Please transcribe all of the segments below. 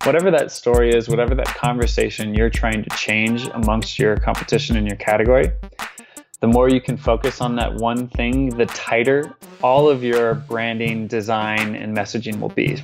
Whatever that story is, whatever that conversation you're trying to change amongst your competition in your category, the more you can focus on that one thing, the tighter all of your branding, design, and messaging will be.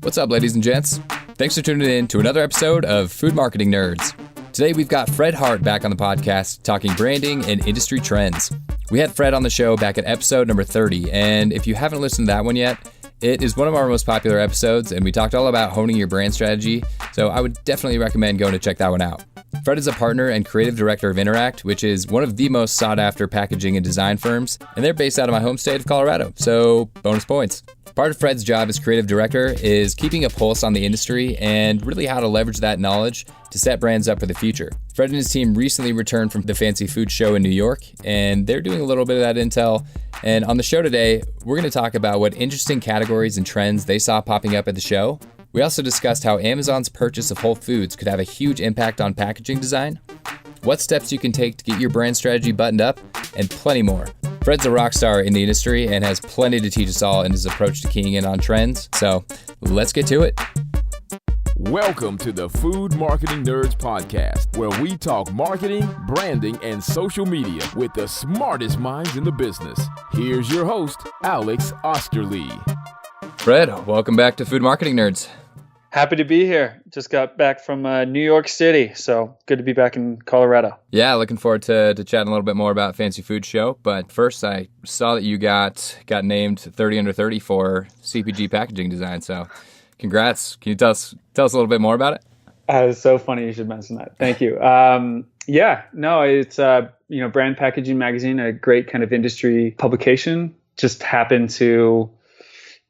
What's up, ladies and gents? Thanks for tuning in to another episode of Food Marketing Nerds. Today, we've got Fred Hart back on the podcast talking branding and industry trends. We had Fred on the show back at episode number 30, and if you haven't listened to that one yet, it is one of our most popular episodes, and we talked all about honing your brand strategy, so I would definitely recommend going to check that one out. Fred is a partner and creative director of Interact, which is one of the most sought-after packaging and design firms, and they're based out of my home state of Colorado, so bonus points. Part of Fred's job as creative director is keeping a pulse on the industry and really how to leverage that knowledge to set brands up for the future. Fred and his team recently returned from the Fancy Food Show in New York, and they're doing a little bit of that intel. And on the show today, we're going to talk about what interesting categories and trends they saw popping up at the show. We also discussed how Amazon's purchase of Whole Foods could have a huge impact on packaging design, what steps you can take to get your brand strategy buttoned up, and plenty more. Fred's a rock star in the industry and has plenty to teach us all in his approach to keying in on trends. So let's get to it. Welcome to the Food Marketing Nerds podcast, where we talk marketing, branding, and social media with the smartest minds in the business. Here's your host, Alex Osterlee. Fred, welcome back to Food Marketing Nerds. Happy to be here. Just got back from New York City, so good to be back in Colorado. Yeah, looking forward to chatting a little bit more about Fancy Food Show. But first, I saw that you got named 30 under 30 for CPG packaging design. So congrats. Can you tell us a little bit more about it? It's so funny you should mention that. Thank you. It's Brand Packaging Magazine, a great kind of industry publication. Just happened to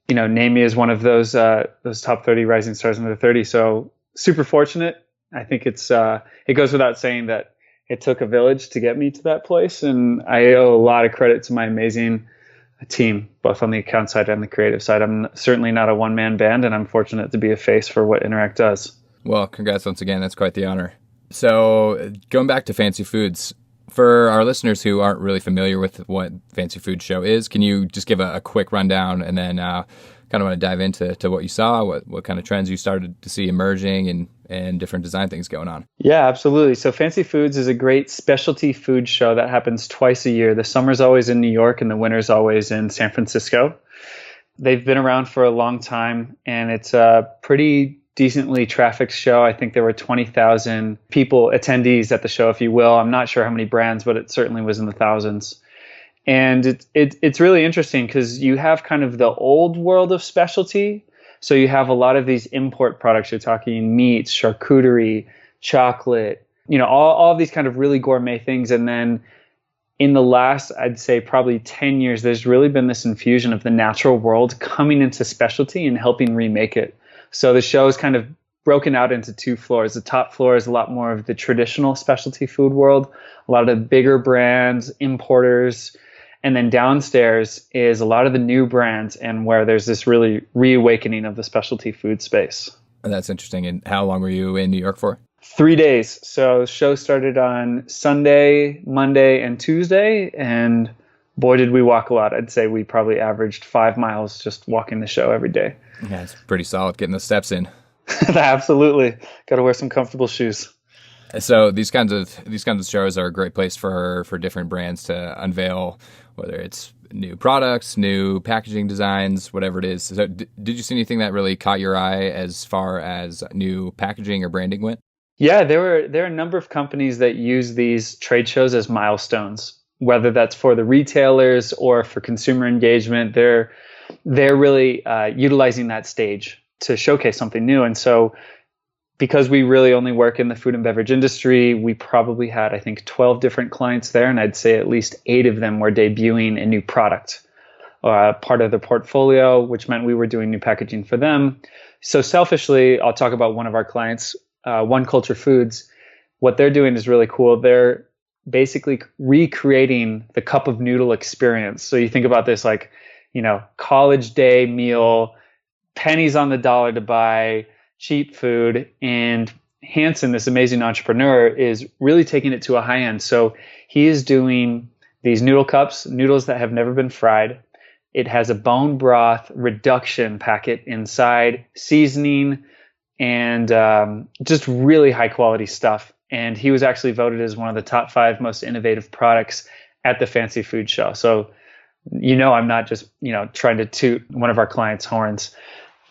name me as one of those top 30 rising stars under 30. So super fortunate. I think it goes without saying that it took a village to get me to that place. And I owe a lot of credit to my amazing team, both on the account side and the creative side. I'm certainly not a one-man band, and I'm fortunate to be a face for what Interact does. Well, congrats once again. That's quite the honor. So going back to Fancy Foods, for our listeners who aren't really familiar with what Fancy Food Show is, can you just give a quick rundown and then kind of want to dive into what you saw, what kind of trends you started to see emerging and different design things going on? Yeah, absolutely. So Fancy Foods is a great specialty food show that happens twice a year. The summer's always in New York and the winter's always in San Francisco. They've been around for a long time, and it's a pretty decently trafficked show. I think there were 20,000 attendees at the show, if you will. I'm not sure how many brands, but it certainly was in the thousands. And it's really interesting because you have kind of the old world of specialty. So you have a lot of these import products. You're talking meats, charcuterie, chocolate, all of these kind of really gourmet things. And then in the last, I'd say probably 10 years, there's really been this infusion of the natural world coming into specialty and helping remake it. So the show is kind of broken out into two floors. The top floor is a lot more of the traditional specialty food world, a lot of the bigger brands, importers. And then downstairs is a lot of the new brands and where there's this really reawakening of the specialty food space. That's interesting. And how long were you in New York for? 3 days. So the show started on Sunday, Monday, and Tuesday. And boy, did we walk a lot. I'd say we probably averaged 5 miles just walking the show every day. Yeah, it's pretty solid getting the steps in. Absolutely. Got to wear some comfortable shoes. So these kinds of shows are a great place for different brands to unveil, whether it's new products, new packaging designs, whatever it is. So did you see anything that really caught your eye as far as new packaging or branding went? Yeah, there are a number of companies that use these trade shows as milestones, whether that's for the retailers or for consumer engagement. They're really utilizing that stage to showcase something new. And so because we really only work in the food and beverage industry, we probably had, I think, 12 different clients there. And I'd say at least 8 of them were debuting a new product, part of the portfolio, which meant we were doing new packaging for them. So selfishly, I'll talk about one of our clients, One Culture Foods. What they're doing is really cool. They're basically recreating the cup of noodle experience. So you think about this like, college day meal, pennies on the dollar to buy cheap food, and Hanson, this amazing entrepreneur, is really taking it to a high end. So he is doing these noodle cups, noodles that have never been fried. It has a bone broth reduction packet inside, seasoning, and just really high quality stuff. And he was actually voted as one of the top 5 most innovative products at the Fancy Food Show. So, I'm not just, trying to toot one of our clients' horns.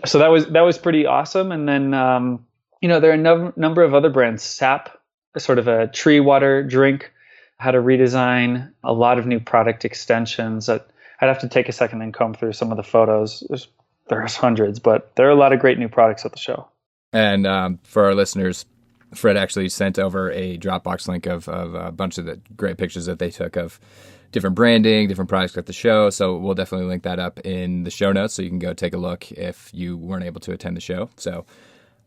So that was pretty awesome. And then, there are a number of other brands. Sap, sort of a tree water drink, had a redesign, a lot of new product extensions. I'd have to take a second and comb through some of the photos. There's hundreds, but there are a lot of great new products at the show. And for our listeners, Fred actually sent over a Dropbox link of a bunch of the great pictures that they took of different branding, different products at the show. So we'll definitely link that up in the show notes so you can go take a look if you weren't able to attend the show. So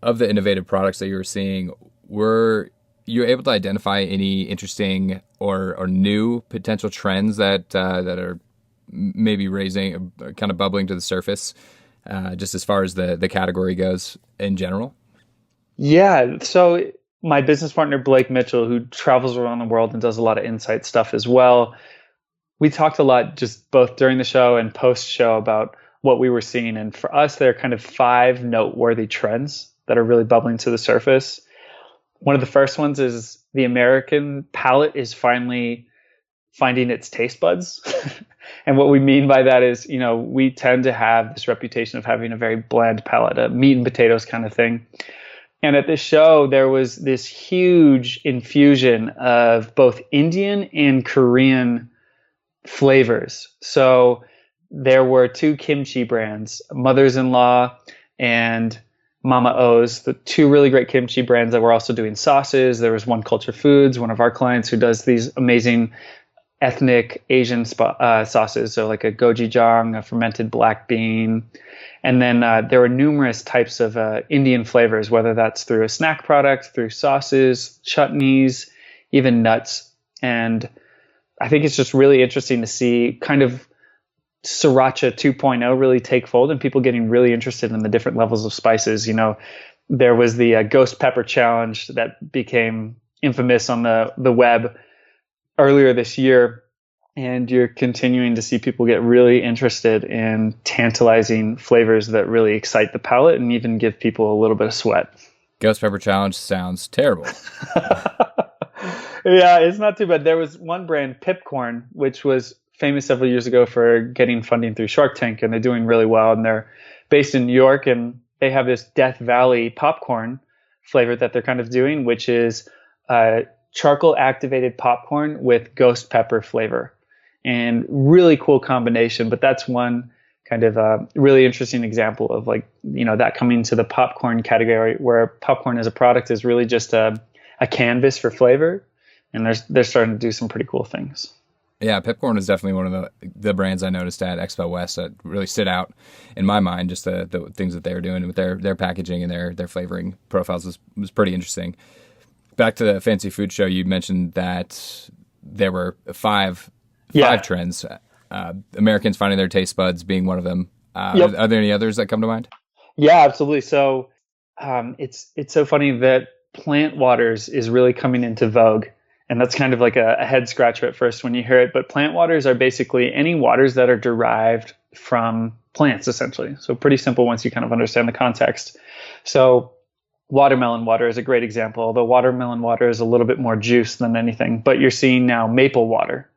of the innovative products that you were seeing, were you able to identify any interesting or new potential trends that are maybe raising, kind of bubbling to the surface, just as far as the category goes in general? Yeah. So my business partner, Blake Mitchell, who travels around the world and does a lot of insight stuff as well, we talked a lot just both during the show and post-show about what we were seeing. And for us, there are kind of 5 noteworthy trends that are really bubbling to the surface. One of the first ones is the American palate is finally finding its taste buds. And what we mean by that is, we tend to have this reputation of having a very bland palate, a meat and potatoes kind of thing. And at this show, there was this huge infusion of both Indian and Korean flavors. So there were 2 kimchi brands, Mother's-in-Law and Mama O's, the 2 really great kimchi brands that were also doing sauces. There was One Culture Foods, one of our clients who does these amazing ethnic Asian sauces. So like a gochujang, a fermented black bean. And then there were numerous types of Indian flavors, whether that's through a snack product, through sauces, chutneys, even nuts. And I think it's just really interesting to see kind of Sriracha 2.0 really take fold and people getting really interested in the different levels of spices. There was the ghost pepper challenge that became infamous on the web earlier this year. And you're continuing to see people get really interested in tantalizing flavors that really excite the palate and even give people a little bit of sweat. Ghost pepper challenge sounds terrible. Yeah, it's not too bad. There was one brand, Pipcorn, which was famous several years ago for getting funding through Shark Tank, and they're doing really well. And they're based in New York, and they have this Death Valley popcorn flavor that they're kind of doing, which is charcoal activated popcorn with ghost pepper flavor. And really cool combination, but that's one kind of really interesting example of that coming to the popcorn category, where popcorn as a product is really just a canvas for flavor, and they're starting to do some pretty cool things. Yeah, Pipcorn is definitely one of the brands I noticed at Expo West that really stood out in my mind. Just the things that they were doing with their packaging and their flavoring profiles was pretty interesting. Back to the Fancy Food Show, you mentioned that there were five trends. Americans finding their taste buds being one of them. Yep. Are there any others that come to mind? Yeah, absolutely. So it's so funny that plant waters is really coming into vogue. And that's kind of like a head scratcher at first when you hear it. But plant waters are basically any waters that are derived from plants, essentially. So pretty simple once you kind of understand the context. So watermelon water is a great example, although watermelon water is a little bit more juice than anything. But you're seeing now maple water.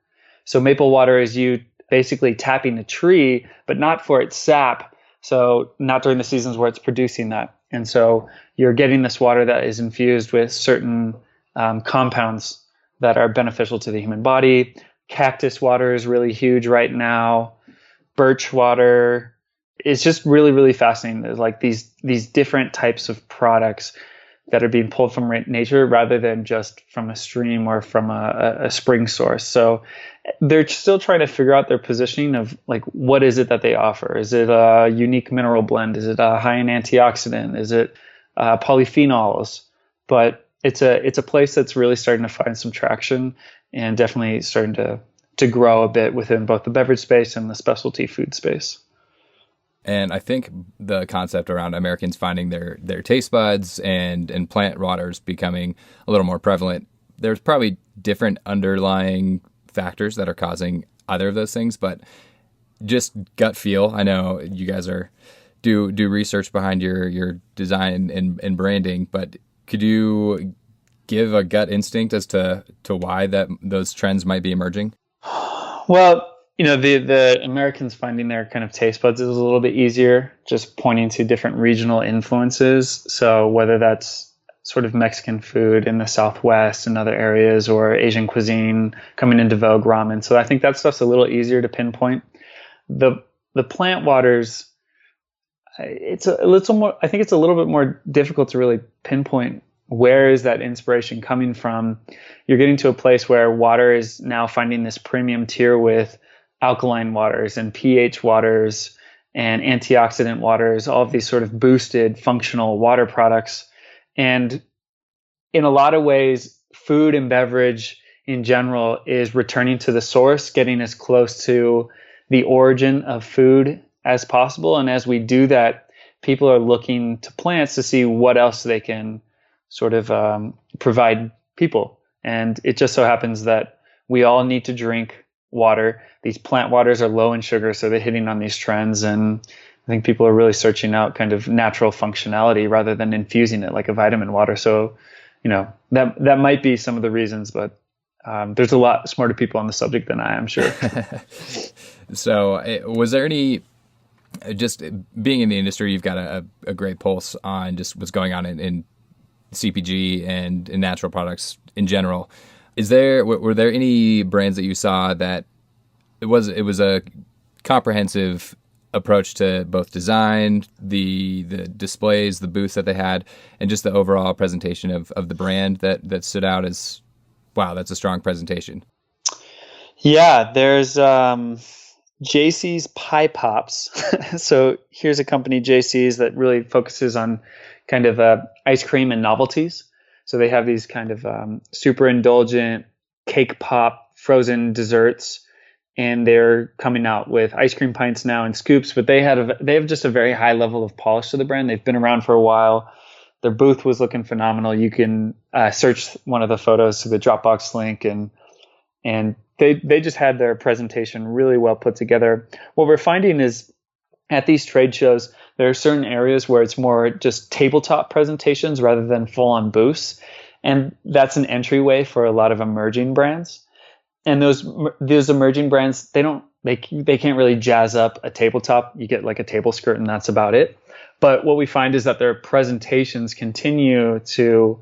So maple water is you basically tapping a tree, but not for its sap. So not during the seasons where it's producing that. And so you're getting this water that is infused with certain compounds that are beneficial to the human body. Cactus water is really huge right now. Birch water. It's just really, really fascinating. There's like these different types of products that are being pulled from nature rather than just from a stream or from a spring source. So they're still trying to figure out their positioning of like, what is it that they offer? Is it a unique mineral blend? Is it a high in antioxidant? Is it polyphenols? But it's a place that's really starting to find some traction and definitely starting to grow a bit within both the beverage space and the specialty food space. And I think the concept around Americans finding their taste buds and plant waters becoming a little more prevalent, there's probably different underlying factors that are causing either of those things, but just gut feel. I know you guys are do research behind your design and branding, but could you give a gut instinct as to why those trends might be emerging? Well, the Americans finding their kind of taste buds is a little bit easier, just pointing to different regional influences. So whether that's sort of Mexican food in the Southwest and other areas, or Asian cuisine coming into vogue, ramen. So I think that stuff's a little easier to pinpoint. The plant waters, it's a little more. I think it's a little bit more difficult to really pinpoint where is that inspiration coming from. You're getting to a place where water is now finding this premium tier with alkaline waters and pH waters and antioxidant waters, all of these sort of boosted functional water products. And in a lot of ways, food and beverage in general is returning to the source, getting as close to the origin of food as possible. And as we do that, people are looking to plants to see what else they can sort of provide people. And it just so happens that we all need to drink water. These plant waters are low in sugar, so they're hitting on these trends. And I think people are really searching out kind of natural functionality rather than infusing it like a vitamin water. So, that might be some of the reasons, but there's a lot smarter people on the subject than I am, sure. So was there any, just being in the industry, you've got a great pulse on just what's going on in CPG and in natural products in general. Were there any brands that you saw that it was a comprehensive approach to both design, the displays, the booths that they had, and just the overall presentation of the brand that stood out as, wow, that's a strong presentation? Yeah, there's JC's Pie Pops. So here's a company, JC's, that really focuses on kind of ice cream and novelties. So they have these kind of super indulgent cake pop frozen desserts, and they're coming out with ice cream pints now and scoops. But they have just a very high level of polish to the brand. They've been around for a while. Their booth was looking phenomenal. You can search one of the photos to the Dropbox link, and they just had their presentation really well put together. What we're finding is at these trade shows, there are certain areas where it's more just tabletop presentations rather than full-on booths. And that's an entryway for a lot of emerging brands. And those emerging brands, they can't really jazz up a tabletop. You get like a table skirt and that's about it. But what we find is that their presentations continue to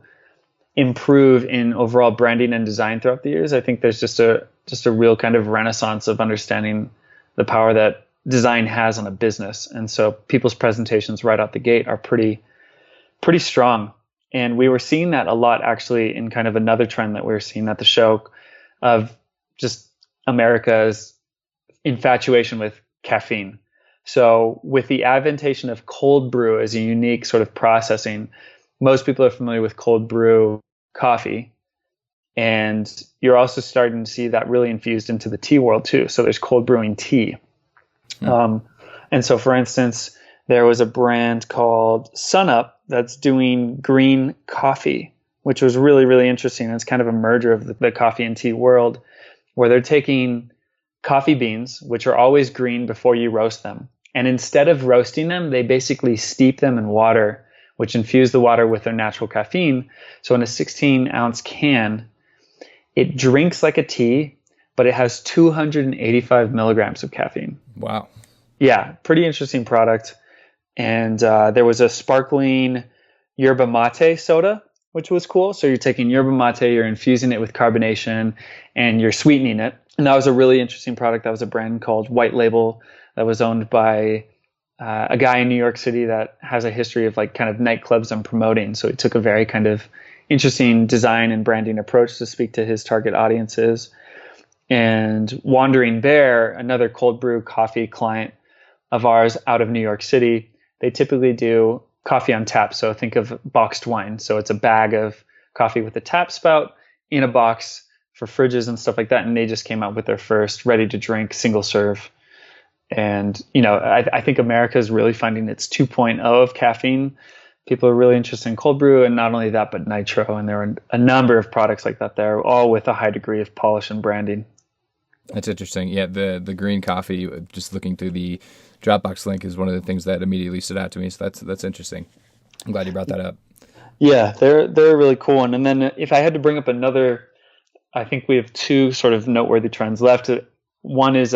improve in overall branding and design throughout the years. I think there's just a real kind of renaissance of understanding the power that design has on a business. And so people's presentations right out the gate are pretty strong. And we were seeing that a lot actually in kind of another trend that we were seeing at the show of just America's infatuation with caffeine. So with the adventation of cold brew as a unique sort of processing, most people are familiar with cold brew coffee. And you're also starting to see that really infused into the tea world too. So there's cold brewing tea. And so, for instance, there was a brand called SunUp that's doing green coffee, which was really, really interesting. It's kind of a merger of the coffee and tea world, where they're taking coffee beans, which are always green before you roast them. And instead of roasting them, they basically steep them in water, which infuse the water with their natural caffeine. So in a 16-ounce can, it drinks like a tea, but it has 285 milligrams of caffeine. Wow. Yeah, pretty interesting product. And there was a sparkling yerba mate soda, which was cool. So you're taking yerba mate, you're infusing it with carbonation, and you're sweetening it. And that was a really interesting product. That was a brand called White Label that was owned by a guy in New York City that has a history of like kind of nightclubs and promoting. So he took a very kind of interesting design and branding approach to speak to his target audiences. And Wandering Bear, another cold brew coffee client of ours out of New York City, they typically do coffee on tap. So think of boxed wine. So it's a bag of coffee with a tap spout in a box for fridges and stuff like that. And they just came out with their first ready to drink single serve. And, I think America is really finding its 2.0 of caffeine. People are really interested in cold brew, and not only that, but nitro. And there are a number of products like that there, all with a high degree of polish and branding. That's interesting. Yeah, the green coffee, just looking through the Dropbox link is one of the things that immediately stood out to me. So that's interesting. I'm glad you brought that up. Yeah, they're a really cool one. And then if I had to bring up another, I think we have two sort of noteworthy trends left. One is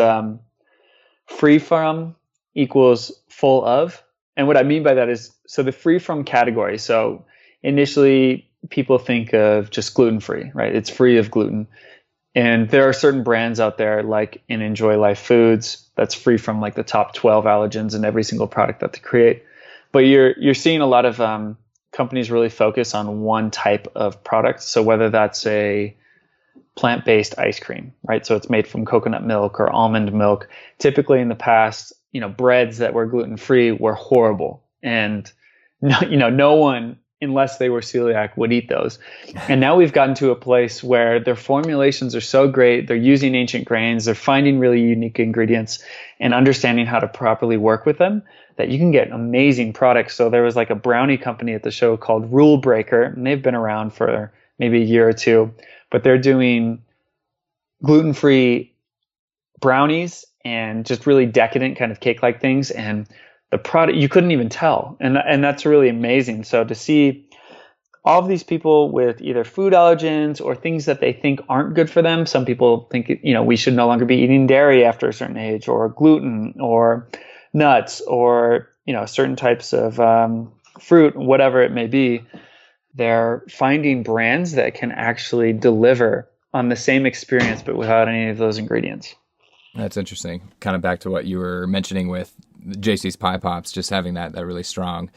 free from equals full of. And what I mean by that is, so the free from category. So initially people think of just gluten-free, right? It's free of gluten. And there are certain brands out there like in Enjoy Life Foods that's free from like the top 12 allergens in every single product that they create. But you're seeing a lot of companies really focus on one type of product. So whether that's a plant-based ice cream, right? So it's made from coconut milk or almond milk. Typically in the past, breads that were gluten-free were horrible. And no one, unless they were celiac, would eat those. And now we've gotten to a place where their formulations are so great. They're using ancient grains. They're finding really unique ingredients and understanding how to properly work with them that you can get amazing products. So there was like a brownie company at the show called Rule Breaker, and they've been around for maybe a year or two, but they're doing gluten-free brownies and just really decadent kind of cake-like things. And the product, you couldn't even tell. And that's really amazing. So to see all of these people with either food allergens or things that they think aren't good for them. Some people think, we should no longer be eating dairy after a certain age, or gluten, or nuts, or, certain types of fruit, whatever it may be. They're finding brands that can actually deliver on the same experience, but without any of those ingredients. That's interesting. Kind of back to what you were mentioning with JC's Pie Pops, just having that really strong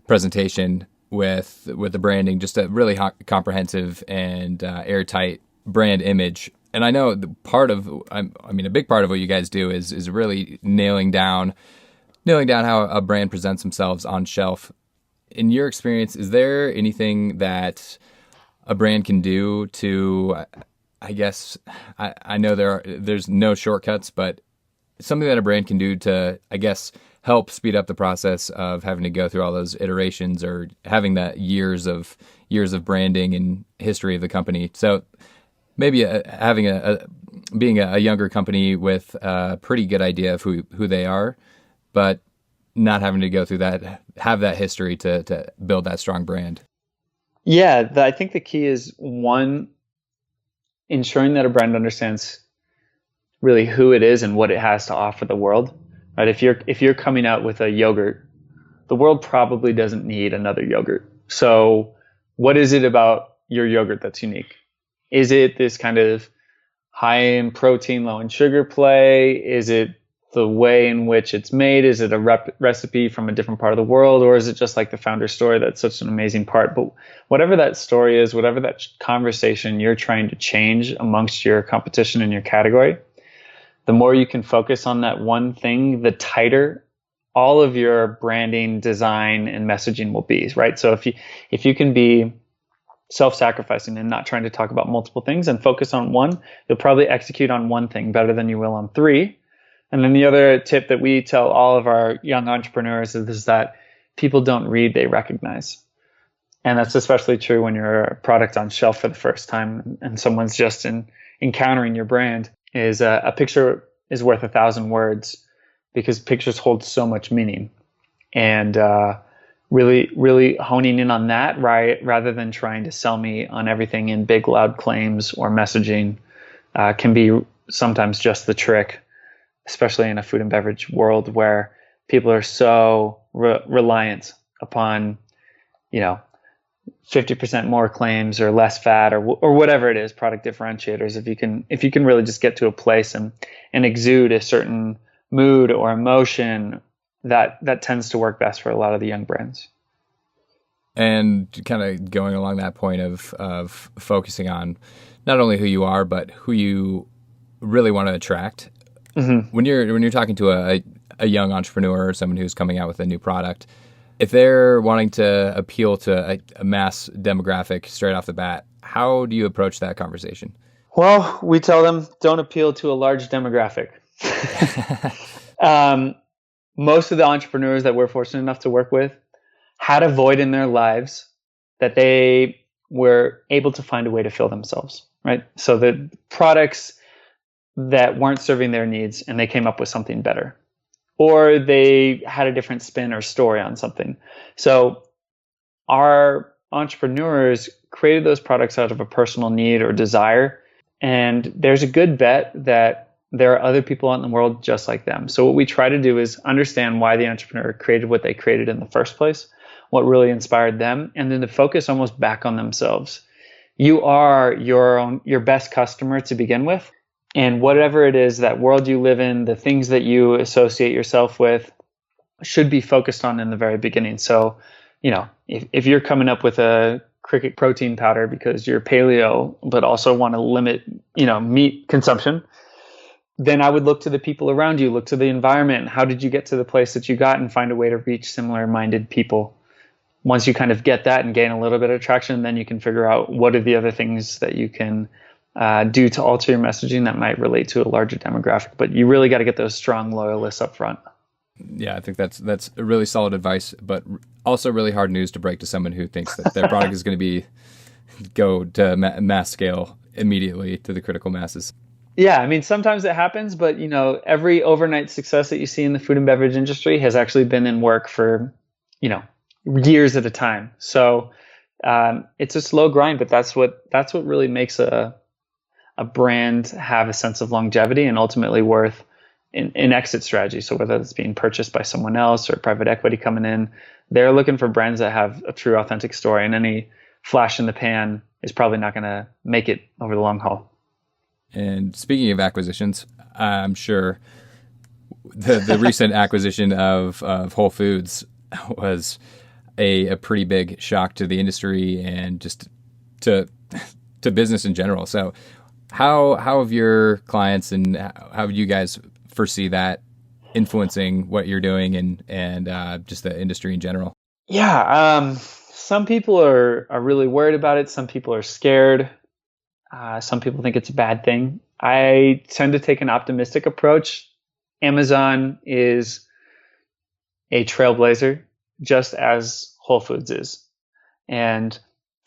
presentation with the branding, just a really comprehensive and airtight brand image. And I know a big part of what you guys do is really nailing down how a brand presents themselves on shelf. In your experience, is there anything that a brand can do to, I guess, I know there's no shortcuts, but something that a brand can do to, I guess, help speed up the process of having to go through all those iterations or having that years of branding and history of the company. So maybe being a younger company with a pretty good idea of who they are, but not having to go through that, have that history to build that strong brand. Yeah, I think the key is, one, ensuring that a brand understands really who it is and what it has to offer the world. Right? If you're coming out with a yogurt, the world probably doesn't need another yogurt. So what is it about your yogurt that's unique? Is it this kind of high in protein, low in sugar play? Is it the way in which it's made? Is it a recipe from a different part of the world? Or is it just like the founder story that's such an amazing part? But whatever that story is, whatever that conversation you're trying to change amongst your competition in your category, the more you can focus on that one thing, the tighter all of your branding, design, and messaging will be, right? So if you can be self-sacrificing and not trying to talk about multiple things and focus on one, you'll probably execute on one thing better than you will on three. And then the other tip that we tell all of our young entrepreneurs is that people don't read, they recognize. And that's especially true when you're a product on shelf for the first time and someone's just encountering your brand. Is a picture is worth 1,000 words, because pictures hold so much meaning. And really honing in on that, right, rather than trying to sell me on everything in big loud claims or messaging, can be sometimes just the trick, especially in a food and beverage world where people are so reliant upon 50% more claims or less fat or whatever it is, product differentiators. If you can really just get to a place and exude a certain mood or emotion, that tends to work best for a lot of the young brands. And kind of going along that point of focusing on not only who you are, but who you really want to attract. Mm-hmm. When you're talking to a young entrepreneur or someone who's coming out with a new product, if they're wanting to appeal to a mass demographic straight off the bat, how do you approach that conversation? Well, we tell them don't appeal to a large demographic. Most of the entrepreneurs that we're fortunate enough to work with had a void in their lives that they were able to find a way to fill themselves, right? So the products that weren't serving their needs, and they came up with something better. or they had a different spin or story on something. So our entrepreneurs created those products out of a personal need or desire. And there's a good bet that there are other people out in the world just like them. So what we try to do is understand why the entrepreneur created what they created in the first place, what really inspired them, and then to focus almost back on themselves. You are your best customer to begin with. And whatever it is, that world you live in, the things that you associate yourself with should be focused on in the very beginning. So, if you're coming up with a cricket protein powder because you're paleo, but also want to limit, meat consumption, then I would look to the people around you, look to the environment. How did you get to the place that you got, and find a way to reach similar minded people? Once you kind of get that and gain a little bit of traction, then you can figure out what are the other things that you can do to alter your messaging that might relate to a larger demographic. But you really got to get those strong loyalists up front. Yeah, I think that's a really solid advice, but also really hard news to break to someone who thinks that their product is going to go to mass scale immediately to the critical masses. Yeah, I mean, sometimes it happens, but every overnight success that you see in the food and beverage industry has actually been in work for, years at a time. So it's a slow grind, but that's what really makes a brand have a sense of longevity and ultimately worth an exit strategy. So whether it's being purchased by someone else or private equity coming in, they're looking for brands that have a true authentic story, and any flash in the pan is probably not going to make it over the long haul. And speaking of acquisitions, I'm sure the recent acquisition of Whole Foods was a pretty big shock to the industry and just to business in general. So how have your clients and how do you guys foresee that influencing what you're doing and just the industry in general? Yeah, some people are really worried about it. Some people are scared. Some people think it's a bad thing. I tend to take an optimistic approach. Amazon is a trailblazer, just as Whole Foods is. And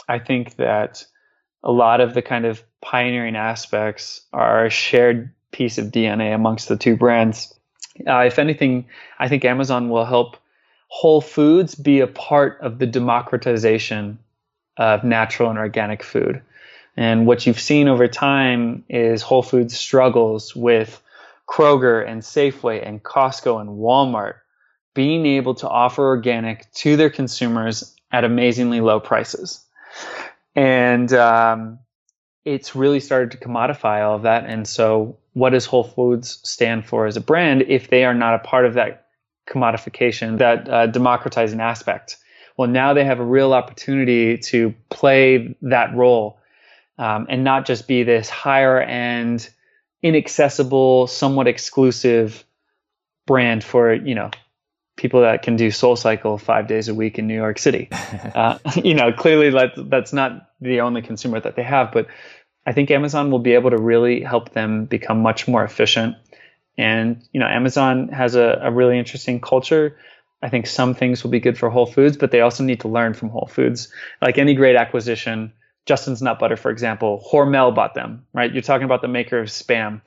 I think that a lot of the kind of pioneering aspects are a shared piece of DNA amongst the two brands. If anything, I think Amazon will help Whole Foods be a part of the democratization of natural and organic food. And what you've seen over time is Whole Foods struggles with Kroger and Safeway and Costco and Walmart being able to offer organic to their consumers at amazingly low prices. And it's really started to commodify all of that. And so what does Whole Foods stand for as a brand if they are not a part of that commodification, that democratizing aspect? Well, now they have a real opportunity to play that role and not just be this higher end, inaccessible, somewhat exclusive brand for, people that can do SoulCycle 5 days a week in New York City. Clearly that's not the only consumer that they have, but I think Amazon will be able to really help them become much more efficient. And, Amazon has a really interesting culture. I think some things will be good for Whole Foods, but they also need to learn from Whole Foods. Like any great acquisition, Justin's Nut Butter, for example, Hormel bought them, right? You're talking about the maker of Spam.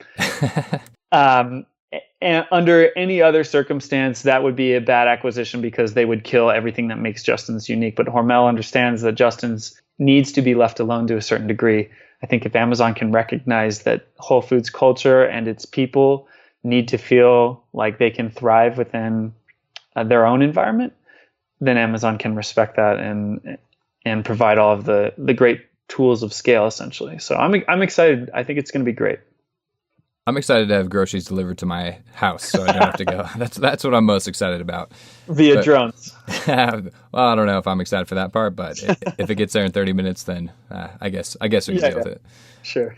And under any other circumstance, that would be a bad acquisition because they would kill everything that makes Justin's unique. But Hormel understands that Justin's needs to be left alone to a certain degree. I think if Amazon can recognize that Whole Foods culture and its people need to feel like they can thrive within their own environment, then Amazon can respect that and provide all of the great tools of scale, essentially. So I'm excited. I think it's going to be great. I'm excited to have groceries delivered to my house, so I don't have to go. That's what I'm most excited about. Via drones. Well, I don't know if I'm excited for that part, but if it gets there in 30 minutes, then I guess we can deal with it. Sure.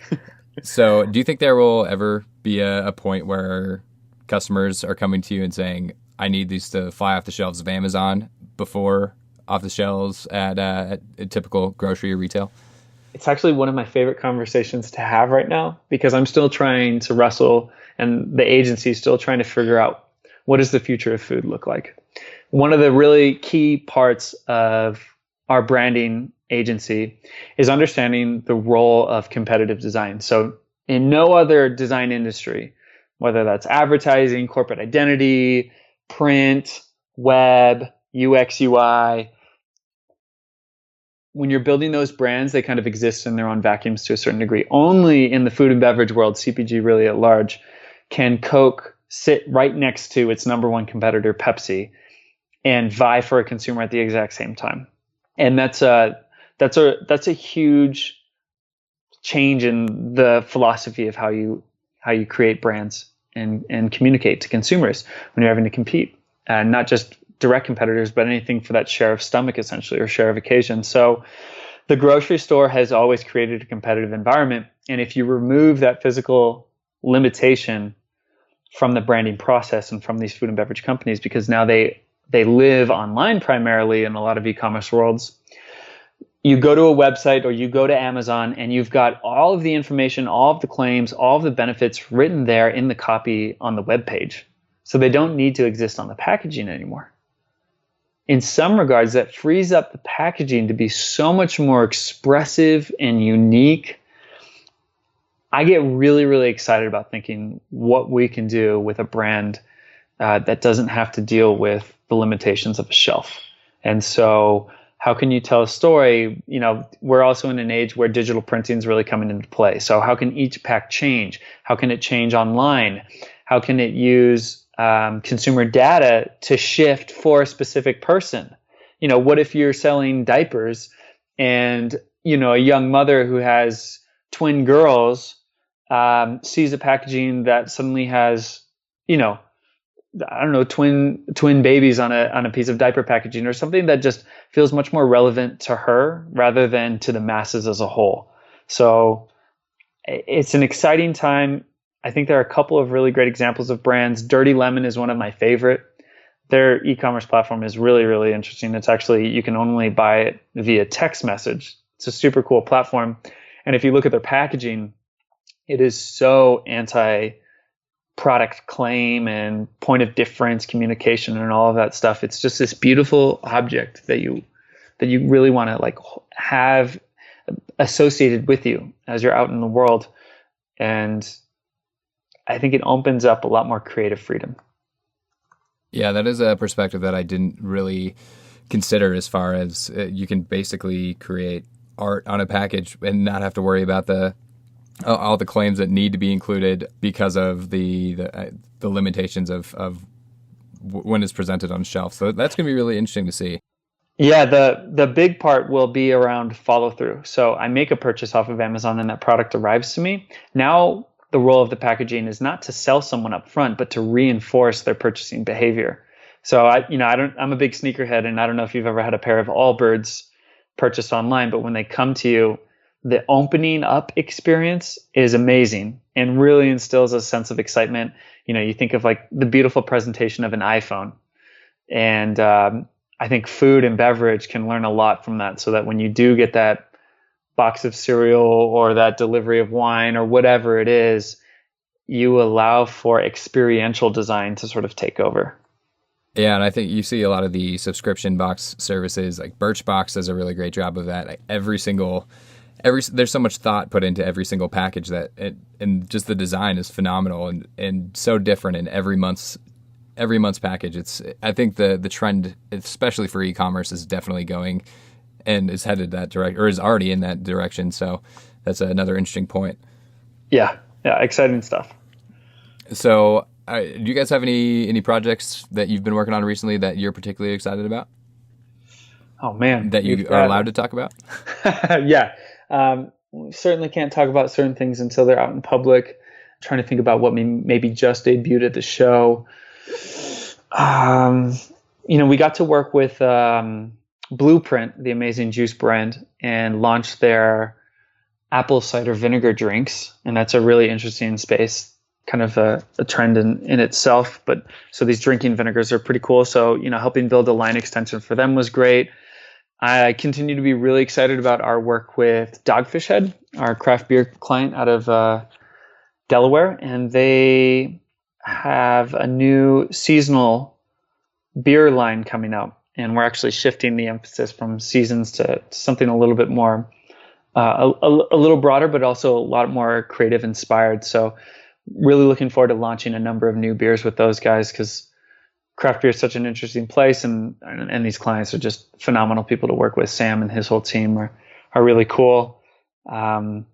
So, do you think there will ever be a point where customers are coming to you and saying, "I need these to fly off the shelves of Amazon before off the shelves at a typical grocery or retail"? It's actually one of my favorite conversations to have right now because I'm still trying to wrestle and the agency is still trying to figure out what does the future of food look like. One of the really key parts of our branding agency is understanding the role of competitive design. So in no other design industry whether that's advertising, corporate identity, print, web, UX, UI. When you're building those brands, they kind of exist in their own vacuums to a certain degree. Only in the food and beverage world, CPG really at large, can Coke sit right next to its number one competitor, Pepsi, and vie for a consumer at the exact same time. And that's a huge change in the philosophy of how you create brands and communicate to consumers when you're having to compete, and not just direct competitors, but anything for that share of stomach, essentially, or share of occasion. So the grocery store has always created a competitive environment. And if you remove that physical limitation from the branding process and from these food and beverage companies, because now they live online primarily in a lot of e-commerce worlds, you go to a website or you go to Amazon and you've got all of the information, all of the claims, all of the benefits written there in the copy on the web page. So they don't need to exist on the packaging anymore. In some regards, that frees up the packaging to be so much more expressive and unique. I get really, really excited about thinking what we can do with a brand that doesn't have to deal with the limitations of a shelf. And so how can you tell a story? You know, we're also in an age where digital printing is really coming into play. So how can each pack change? How can it change online? How can it use consumer data to shift for a specific person? You know, what if you're selling diapers and, you know, a young mother who has twin girls sees a packaging that suddenly has, you know, I don't know, twin babies on a piece of diaper packaging, or something that just feels much more relevant to her rather than to the masses as a whole. So it's an exciting time. I think there are a couple of really great examples of brands. Dirty Lemon is one of my favorite. Their e-commerce platform is really, really interesting. It's actually, you can only buy it via text message. It's a super cool platform. And if you look at their packaging, it is so anti-product claim and point of difference communication and all of that stuff. It's just this beautiful object that you really want to like have associated with you as you're out in the world. And I think it opens up a lot more creative freedom. Yeah, that is a perspective that I didn't really consider, as far as you can basically create art on a package and not have to worry about all the claims that need to be included because of the limitations of when it's presented on shelf. So that's going to be really interesting to see. Yeah, the big part will be around follow through. So I make a purchase off of Amazon and that product arrives to me. Now the role of the packaging is not to sell someone up front, but to reinforce their purchasing behavior. So I'm a big sneakerhead, and I don't know if you've ever had a pair of Allbirds purchased online, but when they come to you, the opening up experience is amazing and really instills a sense of excitement. You know, you think of like the beautiful presentation of an iPhone, and I think food and beverage can learn a lot from that, so that when you do get that box of cereal or that delivery of wine or whatever it is, you allow for experiential design to sort of take over. Yeah, and I think you see a lot of the subscription box services, like Birchbox does a really great job of that. Like there's so much thought put into every single package and just the design is phenomenal and so different in every month's package. I think the trend, especially for e-commerce, is definitely going and is headed that direction, or is already in that direction. So that's another interesting point. Yeah, exciting stuff. So do you guys have any projects that you've been working on recently that you're particularly excited about? Oh man, that you are allowed to talk about? Yeah, we certainly can't talk about certain things until they're out in public. I'm trying to think about what maybe just debuted at the show. We got to work with Blueprint, the amazing juice brand, and launch their apple cider vinegar drinks. And that's a really interesting space, kind of a trend in itself. But so these drinking vinegars are pretty cool. So, helping build a line extension for them was great. I continue to be really excited about our work with Dogfish Head, our craft beer client out of Delaware. And they have a new seasonal beer line coming out. And we're actually shifting the emphasis from seasons to something a little bit more, a little broader, but also a lot more creative inspired. So really looking forward to launching a number of new beers with those guys, because craft beer is such an interesting place, and these clients are just phenomenal people to work with. Sam and his whole team are really cool. And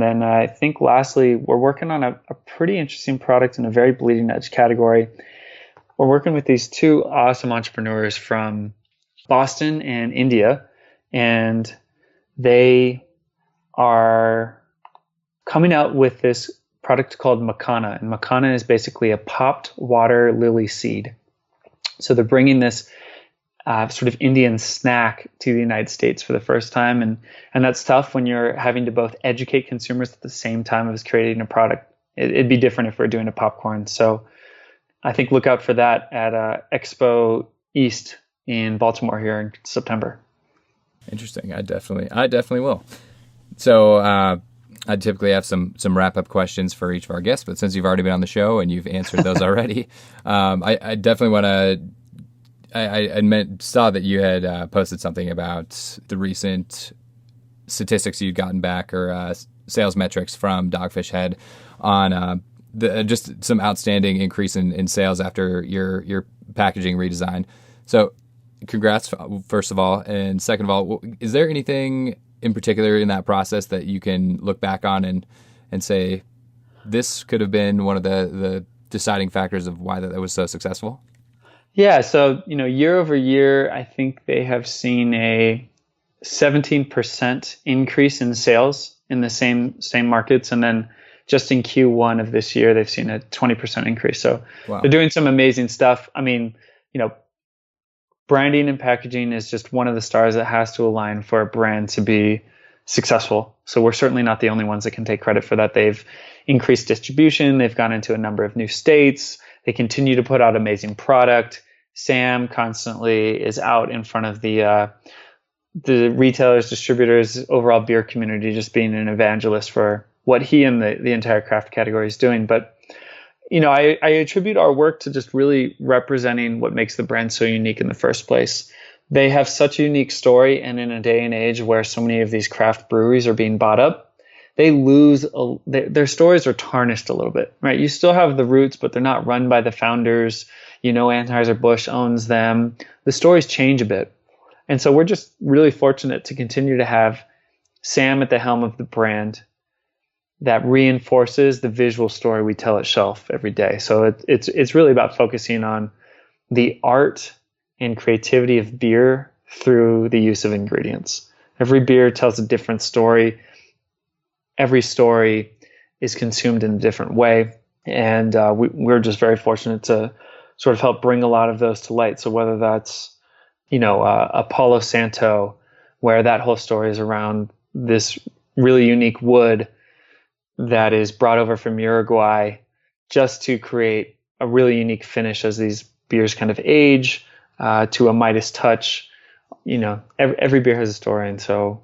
then I think lastly, we're working on a pretty interesting product in a very bleeding edge category. We're working with these two awesome entrepreneurs from Boston and India, and they are coming out with this product called Makana. And Makana is basically a popped water lily seed. So they're bringing this sort of Indian snack to the United States for the first time. And that's tough when you're having to both educate consumers at the same time as creating a product. It'd be different if we're doing a popcorn. So I think look out for that at Expo East in Baltimore here in September. Interesting. I definitely will. So I typically have some wrap-up questions for each of our guests, but since you've already been on the show and you've answered those already, I definitely want to. I saw that you had posted something about the recent statistics you'd gotten back, or sales metrics from Dogfish Head on just some outstanding increase in sales after your packaging redesign. So congrats, first of all. And second of all, is there anything in particular in that process that you can look back on and say, this could have been one of the deciding factors of why that was so successful? Yeah. So, year over year, I think they have seen a 17% increase in sales in the same markets. And then just in Q1 of this year, they've seen a 20% increase. So wow. They're doing some amazing stuff. I mean, branding and packaging is just one of the stars that has to align for a brand to be successful. So we're certainly not the only ones that can take credit for that. They've increased distribution. They've gone into a number of new states. They continue to put out amazing product. Sam constantly is out in front of the retailers, distributors, overall beer community, just being an evangelist for what he and the entire craft category is doing. But I attribute our work to just really representing what makes the brand so unique in the first place. They have such a unique story, and in a day and age where so many of these craft breweries are being bought up, they lose their stories are tarnished a little bit, right? You still have the roots, but they're not run by the founders. Anheuser-Busch owns them. The stories change a bit. And so we're just really fortunate to continue to have Sam at the helm of the brand that reinforces the visual story we tell at shelf every day. So it's really about focusing on the art and creativity of beer through the use of ingredients. Every beer tells a different story. Every story is consumed in a different way. And we're just very fortunate to sort of help bring a lot of those to light. So whether that's, a Palo Santo, where that whole story is around this really unique wood that is brought over from Uruguay just to create a really unique finish as these beers kind of age, to a Midas touch. Every beer has a story. And so,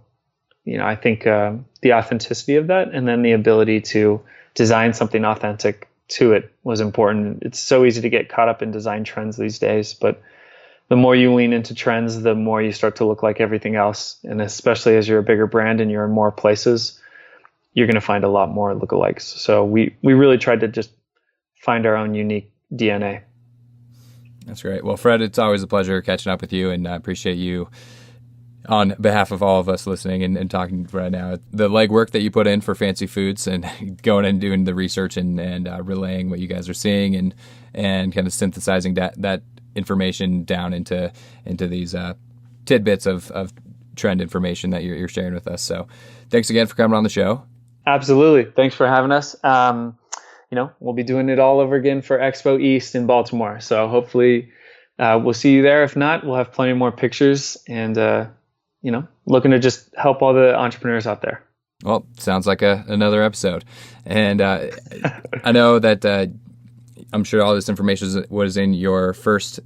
I think the authenticity of that, and then the ability to design something authentic to it, was important. It's so easy to get caught up in design trends these days, but the more you lean into trends, the more you start to look like everything else. And especially as you're a bigger brand and you're in more places, you're going to find a lot more lookalikes. So we really tried to just find our own unique DNA. That's great. Well, Fred, it's always a pleasure catching up with you, and I appreciate you on behalf of all of us listening and talking right now. The legwork that you put in for Fancy Foods and going and doing the research and relaying what you guys are seeing and kind of synthesizing that information down into these tidbits of trend information that you're sharing with us. So thanks again for coming on the show. Absolutely. Thanks for having us. We'll be doing it all over again for Expo East in Baltimore. So hopefully we'll see you there. If not, we'll have plenty more pictures and, looking to just help all the entrepreneurs out there. Well, sounds like another episode. And I know that I'm sure all this information was in your first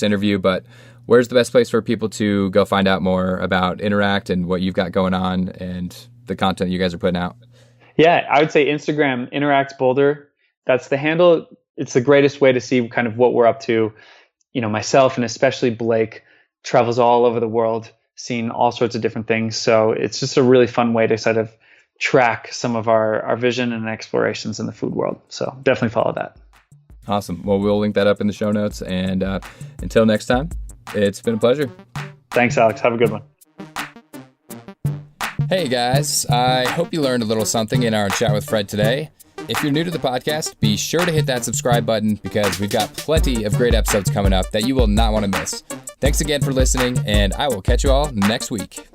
interview, but where's the best place for people to go find out more about Interact and what you've got going on and the content you guys are putting out? Yeah, I would say Instagram, Interact Boulder. That's the handle. It's the greatest way to see kind of what we're up to. Myself and especially Blake travels all over the world, seeing all sorts of different things. So it's just a really fun way to sort of track some of our vision and explorations in the food world. So definitely follow that. Awesome. Well, we'll link that up in the show notes. And until next time, it's been a pleasure. Thanks, Alex. Have a good one. Hey guys, I hope you learned a little something in our chat with Fred today. If you're new to the podcast, be sure to hit that subscribe button because we've got plenty of great episodes coming up that you will not want to miss. Thanks again for listening, and I will catch you all next week.